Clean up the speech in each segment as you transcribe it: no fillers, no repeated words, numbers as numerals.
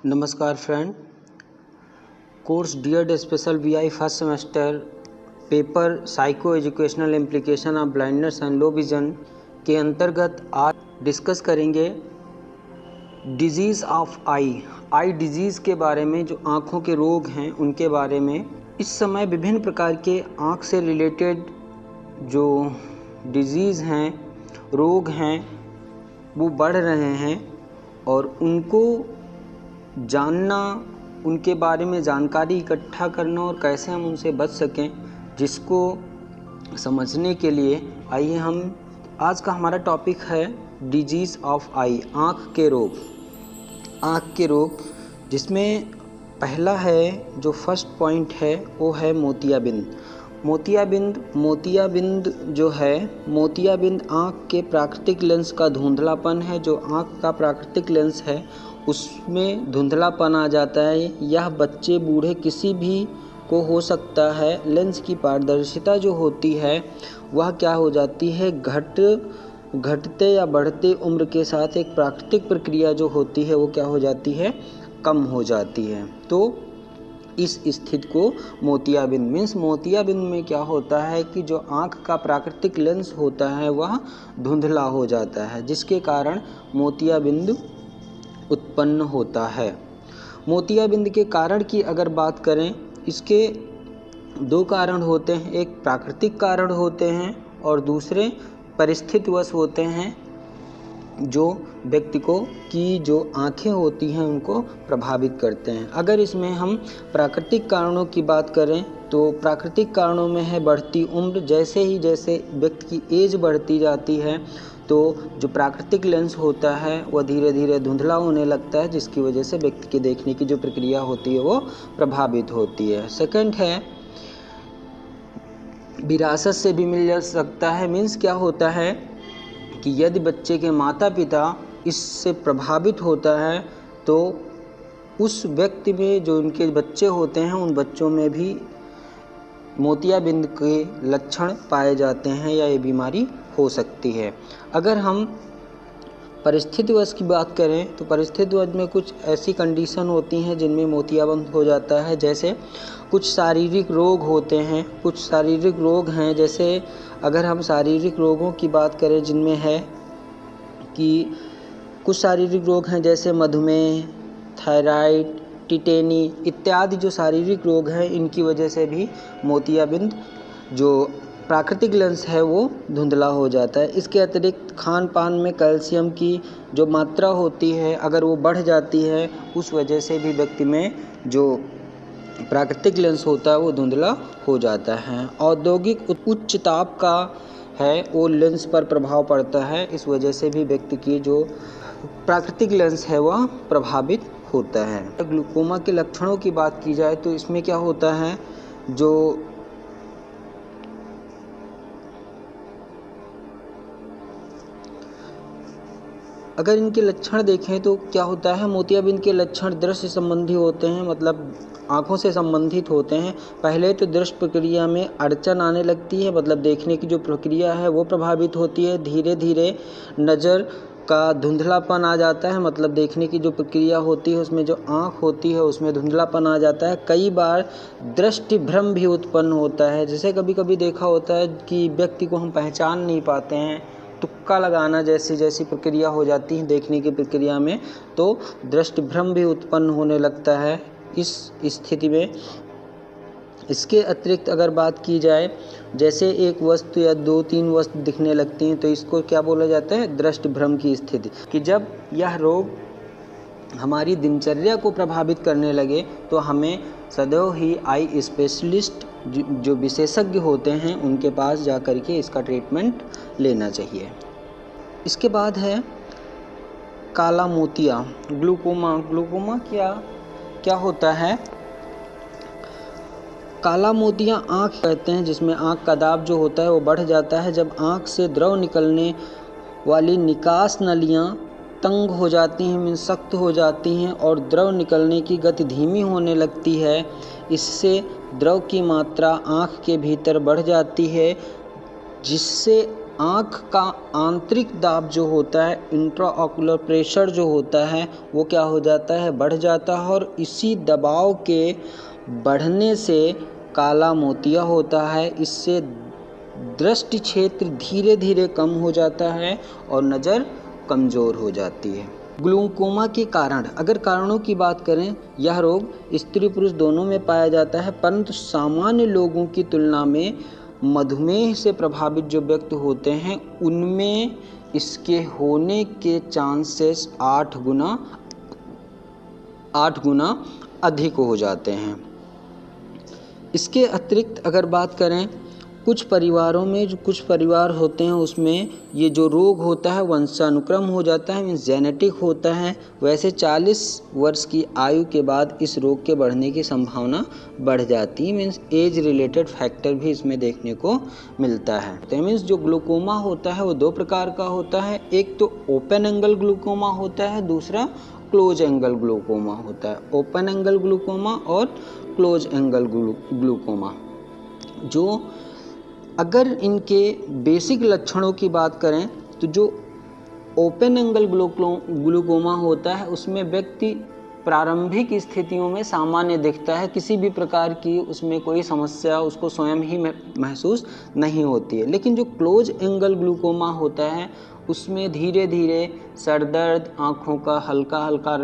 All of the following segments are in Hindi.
नमस्कार फ्रेंड। कोर्स डियर्ड special VI first semester paper psycho educational implication of blindness and low vision के अंतर्गत आज डिस्कस करेंगे डिजीज़ ऑफ आई डिजीज़ के बारे में। जो आँखों के रोग हैं उनके बारे में। इस समय विभिन्न प्रकार के आँख से रिलेटेड जो डिजीज़ हैं, रोग हैं, वो बढ़ रहे हैं और उनको जानना, उनके बारे में जानकारी इकट्ठा करना और कैसे हम उनसे बच सकें, जिसको समझने के लिए आइए हम आज का हमारा टॉपिक है डिजीज़ ऑफ आई, आँख के रोग। आँख के रोग जिसमें पहला है, जो फर्स्ट पॉइंट है वो है मोतियाबिंद। मोतियाबिंद जो है, मोतियाबिंद आँख के प्राकृतिक लेंस का धुंधलापन है। जो आँख का प्राकृतिक लेंस है उसमें धुंधलापन आ जाता है। यह बच्चे बूढ़े किसी भी को हो सकता है। लेंस की पारदर्शिता जो होती है वह क्या हो जाती है, घटते या बढ़ते उम्र के साथ एक प्राकृतिक प्रक्रिया जो होती है वो क्या हो जाती है, कम हो जाती है। तो इस स्थिति को मोतियाबिंद मीन्स, मोतियाबिंद में क्या होता है कि जो आँख का प्राकृतिक लेंस होता है वह धुंधला हो जाता है, जिसके कारण मोतियाबिंद उत्पन्न होता है। मोतियाबिंद के कारण की अगर बात करें, इसके दो कारण होते हैं। एक प्राकृतिक कारण होते हैं और दूसरे परिस्थितिवश होते हैं, जो व्यक्ति को की जो आँखें होती हैं उनको प्रभावित करते हैं। अगर इसमें हम प्राकृतिक कारणों की बात करें तो प्राकृतिक कारणों में है बढ़ती उम्र। जैसे व्यक्ति की एज बढ़ती जाती है तो जो प्राकृतिक लेंस होता है वह धीरे धीरे धुंधला होने लगता है, जिसकी वजह से व्यक्ति की देखने की जो प्रक्रिया होती है वो प्रभावित होती है। सेकंड है, विरासत से भी मिल जा सकता है। मीन्स क्या होता है कि यदि बच्चे के माता पिता इससे प्रभावित होता है तो उस व्यक्ति में जो उनके बच्चे होते हैं उन बच्चों में भी मोतियाबिंद के लक्षण पाए जाते हैं या ये बीमारी हो सकती है। अगर हम परिस्थितिवश की बात करें तो परिस्थितिवश में कुछ ऐसी कंडीशन होती हैं जिनमें मोतियाबिंद हो जाता है। जैसे कुछ शारीरिक रोग होते हैं, कुछ शारीरिक रोग हैं। जैसे अगर हम शारीरिक रोगों की बात करें जिनमें है कि कुछ शारीरिक रोग हैं जैसे मधुमेह, थायराइड, टिटेनी इत्यादि जो शारीरिक रोग हैं, इनकी वजह से भी मोतियाबिंद जो प्राकृतिक लेंस है वो धुंधला हो जाता है। इसके अतिरिक्त खान पान में कैल्शियम की जो मात्रा होती है अगर वो बढ़ जाती है, उस वजह से भी व्यक्ति में जो प्राकृतिक लेंस होता है वो धुंधला हो जाता है। औद्योगिक उच्च ताप का है वो लेंस पर प्रभाव पड़ता है, इस वजह से भी व्यक्ति की जो प्राकृतिक लेंस है वह प्रभावित होता है। ग्लूकोमा के लक्षणों की बात की जाए तो इसमें क्या होता है, जो अगर इनके लक्षण देखें तो क्या होता है, मोतियाबिंद के लक्षण दृश्य संबंधी होते हैं, मतलब आँखों से संबंधित होते हैं। पहले तो दृश्य प्रक्रिया में अड़चन आने लगती है, मतलब देखने की जो प्रक्रिया है वो प्रभावित होती है। धीरे धीरे नज़र का धुंधलापन आ जाता है, मतलब देखने की जो प्रक्रिया होती है उसमें जो आँख होती है उसमें धुंधलापन आ जाता है। कई बार दृष्टि भ्रम भी उत्पन्न होता है। जैसे कभी कभी देखा होता है कि व्यक्ति को हम पहचान नहीं पाते हैं, तुक्का लगाना जैसी प्रक्रिया हो जाती है देखने की प्रक्रिया में, तो दृष्टि भ्रम भी उत्पन्न होने लगता है इस स्थिति में। इसके अतिरिक्त अगर बात की जाए, जैसे एक वस्तु या दो तीन वस्तु दिखने लगती हैं तो इसको क्या बोला जाता है, दृष्टि भ्रम की स्थिति। कि जब यह रोग हमारी दिनचर्या को प्रभावित करने लगे तो हमें सदैव ही आई स्पेशलिस्ट जो विशेषज्ञ होते हैं उनके पास जा कर के इसका ट्रीटमेंट लेना चाहिए। इसके बाद है काला मोतिया, ग्लूकोमा क्या होता है। काला मोतिया आँख कहते हैं, जिसमें आँख का दाब जो होता है वो बढ़ जाता है। जब आँख से द्रव निकलने वाली निकास नलियाँ तंग हो जाती हैं, सख्त हो जाती हैं और द्रव निकलने की गति धीमी होने लगती है, इससे द्रव की मात्रा आँख के भीतर बढ़ जाती है, जिससे आँख का आंतरिक दाब जो होता है, इंट्राऑक्यूलर प्रेशर जो होता है, वो क्या हो जाता है, बढ़ जाता है। और इसी दबाव के बढ़ने से काला मोतिया होता है। इससे दृष्टि क्षेत्र धीरे धीरे कम हो जाता है और नज़र कमज़ोर हो जाती है। ग्लूकोमा के कारण, अगर कारणों की बात करें, यह रोग स्त्री पुरुष दोनों में पाया जाता है, परंतु सामान्य लोगों की तुलना में मधुमेह से प्रभावित जो व्यक्ति होते हैं उनमें इसके होने के चांसेस 8 गुना अधिक हो जाते हैं। इसके अतिरिक्त अगर बात करें, कुछ परिवारों में जो कुछ परिवार होते हैं उसमें ये जो रोग होता है वंशानुक्रम हो जाता है, मीन्स जेनेटिक होता है। वैसे 40 वर्ष की आयु के बाद इस रोग के बढ़ने की संभावना बढ़ जाती है, मीन्स एज रिलेटेड फैक्टर भी इसमें देखने को मिलता है। तो मीन्स जो ग्लूकोमा होता है वो 2 प्रकार का होता है। एक तो ओपन एंगल ग्लूकोमा होता है, दूसरा क्लोज एंगल ग्लूकोमा होता है। ओपन एंगल ग्लूकोमा और क्लोज एंगल ग्लूकोमा, जो अगर इनके बेसिक लक्षणों की बात करें तो जो ओपन एंगल ग्लूकोमा होता है उसमें व्यक्ति प्रारंभिक स्थितियों में सामान्य दिखता है, किसी भी प्रकार की उसमें कोई समस्या उसको स्वयं ही महसूस नहीं होती है। लेकिन जो क्लोज एंगल ग्लूकोमा होता है उसमें धीरे धीरे सर दर्द, आँखों का हल्का हल्का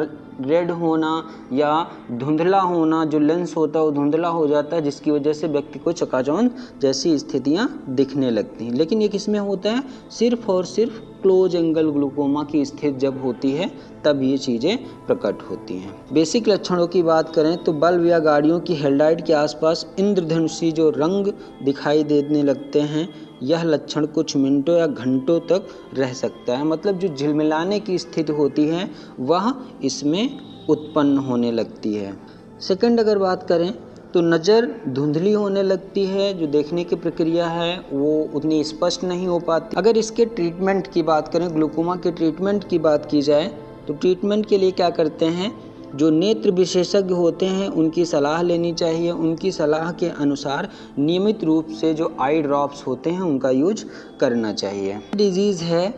रेड होना या धुंधला होना, जो लेंस होता है वो धुंधला हो जाता है, जिसकी वजह से व्यक्ति को चकाचौंध जैसी स्थितियां दिखने लगती हैं। लेकिन ये किसमें होता है, सिर्फ और सिर्फ क्लोज एंगल ग्लूकोमा की स्थिति जब होती है तब ये चीज़ें प्रकट होती हैं। बेसिक लक्षणों की बात करें तो बल्ब या गाड़ियों की हेडलाइट के आसपास इंद्रधनुषी जो रंग दिखाई देने लगते हैं, यह लक्षण कुछ मिनटों या घंटों तक रह सकता है। मतलब जो झिलमिलाने की स्थिति होती है वह इसमें उत्पन्न होने लगती है। सेकंड अगर बात करें तो नज़र धुंधली होने लगती है, जो देखने की प्रक्रिया है वो उतनी स्पष्ट नहीं हो पाती। अगर इसके ट्रीटमेंट की बात करें, ग्लूकोमा के ट्रीटमेंट की बात की जाए तो ट्रीटमेंट के लिए क्या करते हैं, जो नेत्र विशेषज्ञ होते हैं उनकी सलाह लेनी चाहिए। उनकी सलाह के अनुसार नियमित रूप से जो आई ड्रॉप्स होते हैं उनका यूज करना चाहिए। डिजीज़ है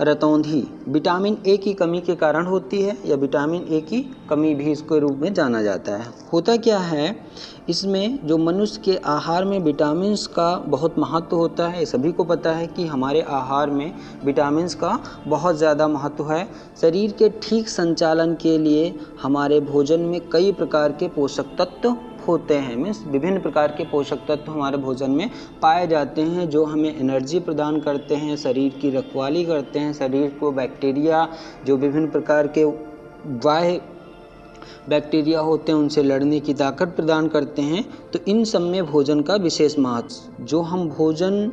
रतौंधी, विटामिन ए की कमी के कारण होती है, या विटामिन ए की कमी भी इसके रूप में जाना जाता है। होता क्या है, इसमें जो मनुष्य के आहार में विटामिन्स का बहुत महत्व होता है। सभी को पता है कि हमारे आहार में विटामिन्स का बहुत ज़्यादा महत्व है। शरीर के ठीक संचालन के लिए हमारे भोजन में कई प्रकार के पोषक तत्व होते हैं, मीन्स विभिन्न प्रकार के पोषक तत्व हमारे भोजन में पाए जाते हैं, जो हमें एनर्जी प्रदान करते हैं, शरीर की रखवाली करते हैं, शरीर को बैक्टीरिया, जो विभिन्न प्रकार के बाह्य बैक्टीरिया होते हैं उनसे लड़ने की ताकत प्रदान करते हैं। तो इन सब में भोजन का विशेष महत्व, जो हम भोजन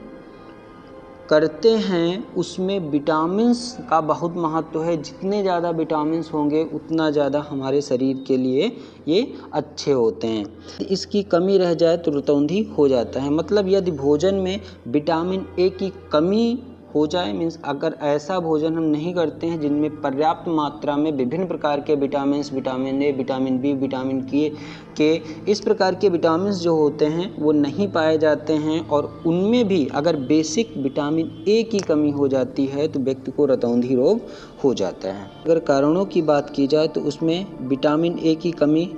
करते हैं उसमें विटामिन्स का बहुत महत्व है। जितने ज़्यादा विटामिन्स होंगे उतना ज़्यादा हमारे शरीर के लिए ये अच्छे होते हैं। इसकी कमी रह जाए तो रतौंधी हो जाता है। मतलब यदि भोजन में विटामिन ए की कमी हो जाए, मीन्स अगर ऐसा भोजन हम नहीं करते हैं जिनमें पर्याप्त मात्रा में विभिन्न प्रकार के vitamins, vitamin A, vitamin B, vitamin K इस प्रकार के विटामिन्स जो होते हैं वो नहीं पाए जाते हैं, और उनमें भी अगर बेसिक विटामिन ए की कमी हो जाती है तो व्यक्ति को रतौंधी रोग हो जाता है। अगर कारणों की बात की जाए तो उसमें विटामिन ए की कमी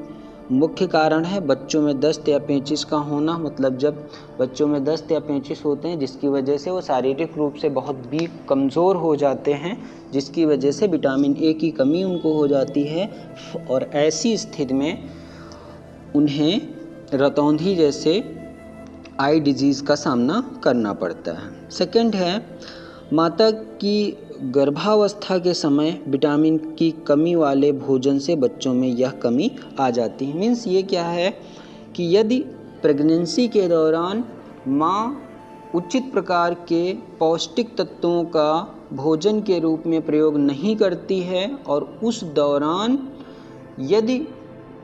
मुख्य कारण है बच्चों में दस्त या पेचिश का होना। मतलब जब बच्चों में दस्त या पेचिश होते हैं जिसकी वजह से वो शारीरिक रूप से बहुत वीक, कमज़ोर हो जाते हैं, जिसकी वजह से विटामिन ए की कमी उनको हो जाती है, और ऐसी स्थिति में उन्हें रतौंधी जैसे आई डिजीज़ का सामना करना पड़ता है। सेकंड है, माता की गर्भावस्था के समय विटामिन की कमी वाले भोजन से बच्चों में यह कमी आ जाती है। मीन्स ये क्या है कि यदि प्रेगनेंसी के दौरान माँ उचित प्रकार के पौष्टिक तत्वों का भोजन के रूप में प्रयोग नहीं करती है, और उस दौरान यदि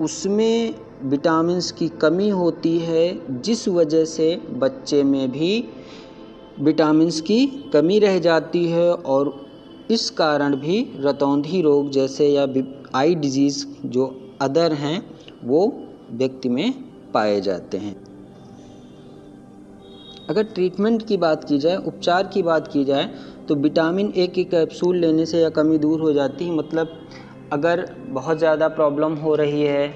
उसमें विटामिन्स की कमी होती है जिस वजह से बच्चे में भी विटामिन्स की कमी रह जाती है, और इस कारण भी रतौंधी रोग जैसे या आई डिजीज़ जो अदर हैं वो व्यक्ति में पाए जाते हैं। अगर ट्रीटमेंट की बात की जाए, उपचार की बात की जाए, तो विटामिन ए की कैप्सूल लेने से यह कमी दूर हो जाती है। मतलब अगर बहुत ज़्यादा प्रॉब्लम हो रही है,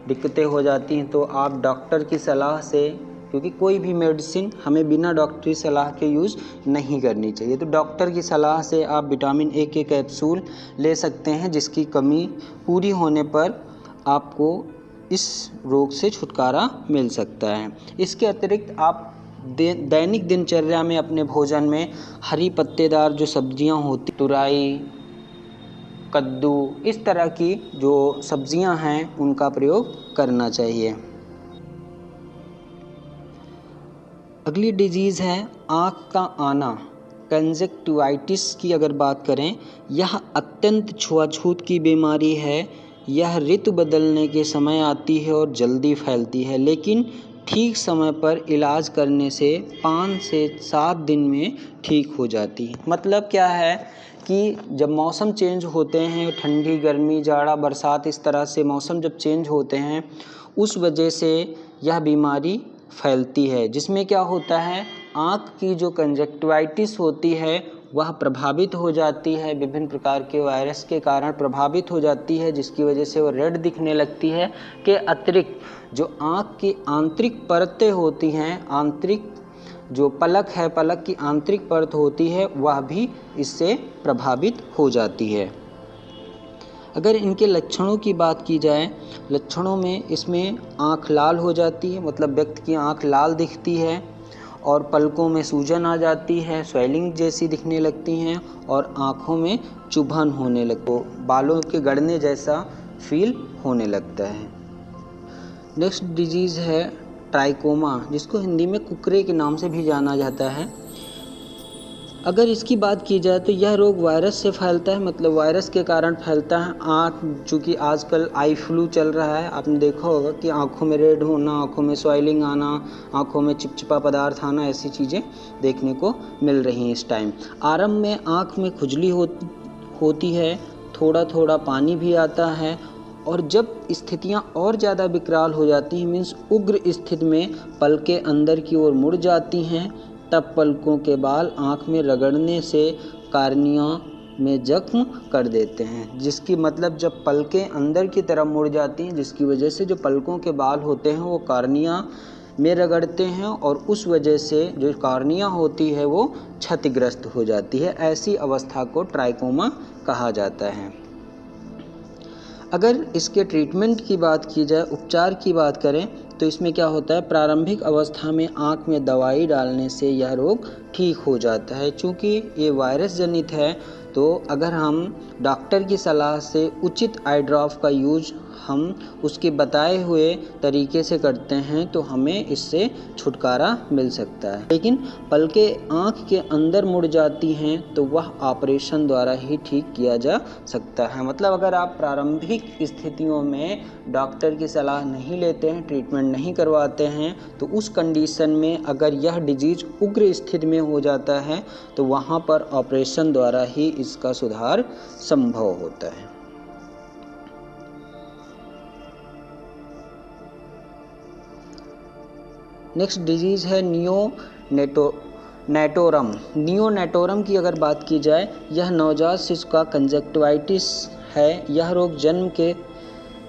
दिक्कतें हो जाती हैं, तो आप डॉक्टर की सलाह से, क्योंकि कोई भी मेडिसिन हमें बिना डॉक्टरी सलाह के यूज़ नहीं करनी चाहिए, तो डॉक्टर की सलाह से आप विटामिन ए के कैप्सूल ले सकते हैं, जिसकी कमी पूरी होने पर आपको इस रोग से छुटकारा मिल सकता है। इसके अतिरिक्त आप दैनिक दिनचर्या में अपने भोजन में हरी पत्तेदार जो सब्जियां होती, तुरई, कद्दू, इस तरह की जो सब्जियां हैं उनका प्रयोग करना चाहिए। अगली डिजीज़ है आँख का आना, कंजक्टिवाइटिस की अगर बात करें, यह अत्यंत छुआछूत की बीमारी है। यह ऋतु बदलने के समय आती है और जल्दी फैलती है, लेकिन ठीक समय पर इलाज करने से 5 से 7 दिन में ठीक हो जाती है। मतलब क्या है कि जब मौसम चेंज होते हैं, ठंडी, गर्मी, जाड़ा, बरसात, इस तरह से मौसम जब चेंज होते हैं, उस वजह से यह बीमारी फैलती है, जिसमें क्या होता है, आँख की जो कंजक्टिवाइटिस होती है वह प्रभावित हो जाती है, विभिन्न प्रकार के वायरस के कारण प्रभावित हो जाती है, जिसकी वजह से वो रेड दिखने लगती है। के अतिरिक्त जो आँख की आंतरिक परतें होती हैं, आंतरिक जो पलक है, पलक की आंतरिक परत होती है, वह भी इससे प्रभावित हो जाती है। अगर इनके लक्षणों की बात की जाए, लक्षणों में इसमें आँख लाल हो जाती है, मतलब व्यक्ति की आँख लाल दिखती है, और पलकों में सूजन आ जाती है, स्वेलिंग जैसी दिखने लगती हैं, और आँखों में चुभन होने लगती, बालों के गड़ने जैसा फील होने लगता है। नेक्स्ट डिजीज़ है ट्राइकोमा, जिसको हिंदी में कुकरे के नाम से भी जाना जाता है। अगर इसकी बात की जाए तो यह रोग वायरस से फैलता है, मतलब वायरस के कारण फैलता है। आँख, चूँकि आजकल आई फ्लू चल रहा है, आपने देखा होगा कि आँखों में रेड होना, आँखों में स्वेलिंग आना, आँखों में चिपचिपा पदार्थ आना, ऐसी चीज़ें देखने को मिल रही हैं इस टाइम। आरंभ में आँख में खुजली होती है, थोड़ा थोड़ा पानी भी आता है, और जब स्थितियाँ और ज़्यादा विकराल हो जाती हैं, मीन्स उग्र स्थिति में पलकें अंदर की ओर मुड़ जाती हैं, तब पलकों के बाल आँख में रगड़ने से कार्निया में जख्म कर देते हैं। जिसकी मतलब जब पलकें अंदर की तरफ मुड़ जाती हैं, जिसकी वजह से जो पलकों के बाल होते हैं वो कार्निया में रगड़ते हैं, और उस वजह से जो कार्निया होती है वो क्षतिग्रस्त हो जाती है। ऐसी अवस्था को ट्राइकोमा कहा जाता है। अगर इसके ट्रीटमेंट की बात की जाए, उपचार की बात करें, तो इसमें क्या होता है, प्रारंभिक अवस्था में आँख में दवाई डालने से यह रोग ठीक हो जाता है। चूँकि ये वायरस जनित है, तो अगर हम डॉक्टर की सलाह से उचित आई ड्रॉप का यूज हम उसके बताए हुए तरीके से करते हैं, तो हमें इससे छुटकारा मिल सकता है। लेकिन पलकें आँख के अंदर मुड़ जाती हैं, तो वह ऑपरेशन द्वारा ही ठीक किया जा सकता है। मतलब अगर आप प्रारंभिक स्थितियों में डॉक्टर की सलाह नहीं लेते हैं, ट्रीटमेंट नहीं करवाते हैं, तो उस कंडीशन में अगर यह डिजीज़ उग्र स्थिति में हो जाता है, तो वहाँ पर ऑपरेशन द्वारा ही इसका सुधार संभव होता है। नेक्स्ट डिजीज़ है नियोनेटोरम। नियोनेटोरम की अगर बात की जाए, यह नवजात शिशु का कंजक्टिवाइटिस है। यह रोग जन्म के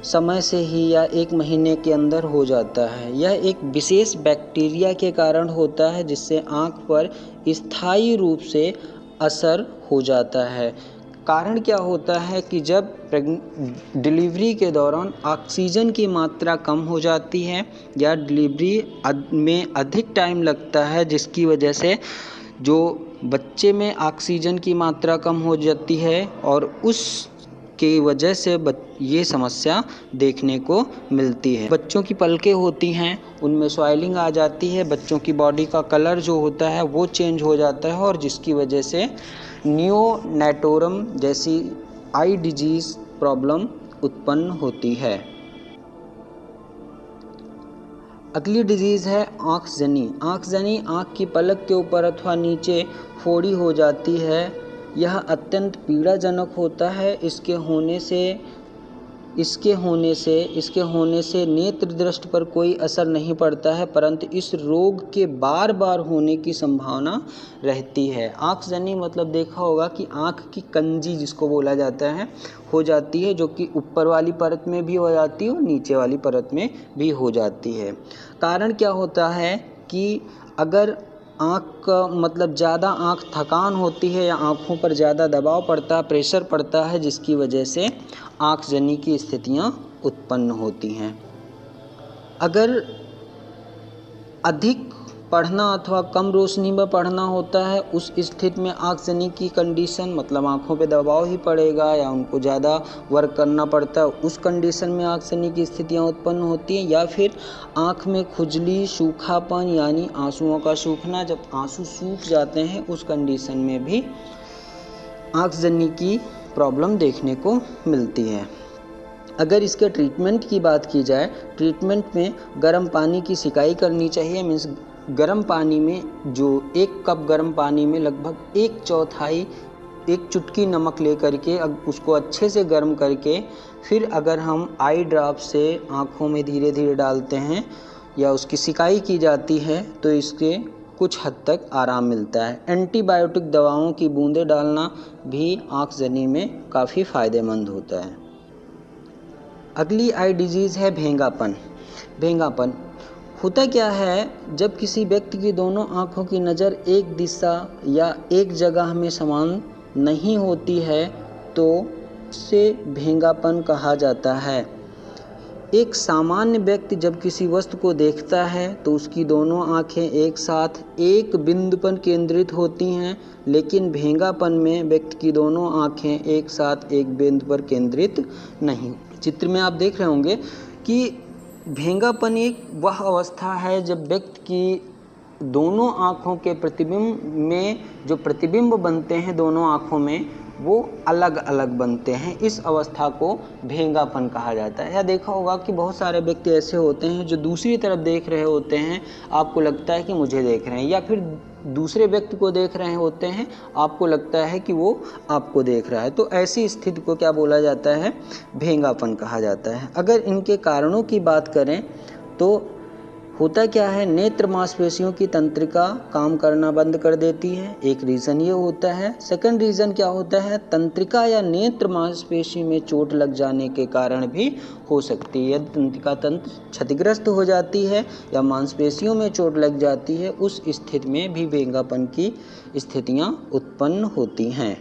समय से ही या 1 महीने के अंदर हो जाता है। यह एक विशेष बैक्टीरिया के कारण होता है, जिससे आँख पर स्थायी रूप से असर हो जाता है। कारण क्या होता है कि जब डिलीवरी के दौरान ऑक्सीजन की मात्रा कम हो जाती है, या डिलीवरी में अधिक टाइम लगता है, जिसकी वजह से जो बच्चे में ऑक्सीजन की मात्रा कम हो जाती है, और उस की वजह से ये समस्या देखने को मिलती है। बच्चों की पलकें होती हैं, उनमें स्वेलिंग आ जाती है, बच्चों की बॉडी का कलर जो होता है वो चेंज हो जाता है, और जिसकी वजह से नियोनेटोरम जैसी आई डिजीज़ प्रॉब्लम उत्पन्न होती है। अगली डिजीज़ है आँखजनी। आँखजनी आँख की पलक के ऊपर अथवा नीचे फोड़ी हो जाती है। यह अत्यंत पीड़ाजनक होता है। इसके होने से इसके होने से नेत्र दृष्टि पर कोई असर नहीं पड़ता है, परंतु इस रोग के बार बार होने की संभावना रहती है। आँखजनी मतलब देखा होगा कि आँख की कंजी जिसको बोला जाता है हो जाती है, जो कि ऊपर वाली परत में भी हो जाती है और नीचे वाली परत में भी हो जाती है। कारण क्या होता है कि अगर आँख का मतलब ज़्यादा आँख थकान होती है या आँखों पर ज़्यादा दबाव पड़ता है, प्रेशर पड़ता है, जिसकी वजह से आँखजनी की स्थितियाँ उत्पन्न होती हैं। अगर अधिक पढ़ना अथवा कम रोशनी में पढ़ना होता है, उस स्थिति में आँखजनी की कंडीशन मतलब आँखों पे दबाव ही पड़ेगा या उनको ज़्यादा वर्क करना पड़ता है, उस कंडीशन में आँखजनी की स्थितियाँ उत्पन्न होती हैं। या फिर आँख में खुजली, सूखापन यानी आंसुओं का सूखना, जब आंसू सूख जाते हैं उस कंडीशन में भी आँखजनी की प्रॉब्लम देखने को मिलती है। अगर इसके ट्रीटमेंट की बात की जाए, ट्रीटमेंट में गर्म पानी की सिकाई करनी चाहिए। मीन्स गर्म पानी में जो 1 कप गर्म पानी में लगभग 1/4 एक चुटकी नमक ले करके उसको अच्छे से गर्म करके फिर अगर हम आई ड्रॉप से आँखों में धीरे धीरे डालते हैं या उसकी सिकाई की जाती है तो इसके कुछ हद तक आराम मिलता है। एंटीबायोटिक दवाओं की बूंदें डालना भी आँखजनी में काफ़ी फ़ायदेमंद होता है। अगली आई डिजीज़ है भेंगापन। भेंगापन होता क्या है, जब किसी व्यक्ति की दोनों आँखों की नज़र एक दिशा या एक जगह में समान नहीं होती है तो उसे भेंगापन कहा जाता है। एक सामान्य व्यक्ति जब किसी वस्तु को देखता है तो उसकी दोनों आँखें एक साथ एक बिंदु पर केंद्रित होती हैं, लेकिन भेंगापन में व्यक्ति की दोनों आँखें एक साथ एक बिंदु पर केंद्रित नहीं। चित्र में आप देख रहे होंगे कि भेंगापन एक वह अवस्था है जब व्यक्ति की दोनों आँखों के प्रतिबिंब में जो प्रतिबिंब बनते हैं दोनों आँखों में वो अलग अलग बनते हैं। इस अवस्था को भेंगापन कहा जाता है। या देखा होगा कि बहुत सारे व्यक्ति ऐसे होते हैं जो दूसरी तरफ देख रहे होते हैं, आपको लगता है कि मुझे देख रहे हैं, या फिर दूसरे व्यक्ति को देख रहे होते हैं, आपको लगता है कि वो आपको देख रहा है। तो ऐसी स्थिति को क्या बोला जाता है, भेंगापन कहा जाता है। अगर इनके कारणों की बात करें तो होता क्या है, नेत्र मांसपेशियों की तंत्रिका काम करना बंद कर देती है, एक रीज़न ये होता है। सेकंड रीज़न क्या होता है, तंत्रिका या नेत्र मांसपेशी में चोट लग जाने के कारण भी हो सकती है। यदि तंत्रिका तंत्र क्षतिग्रस्त हो जाती है या मांसपेशियों में चोट लग जाती है, उस स्थिति में भी भेंगापन की स्थितियाँ उत्पन्न होती हैं।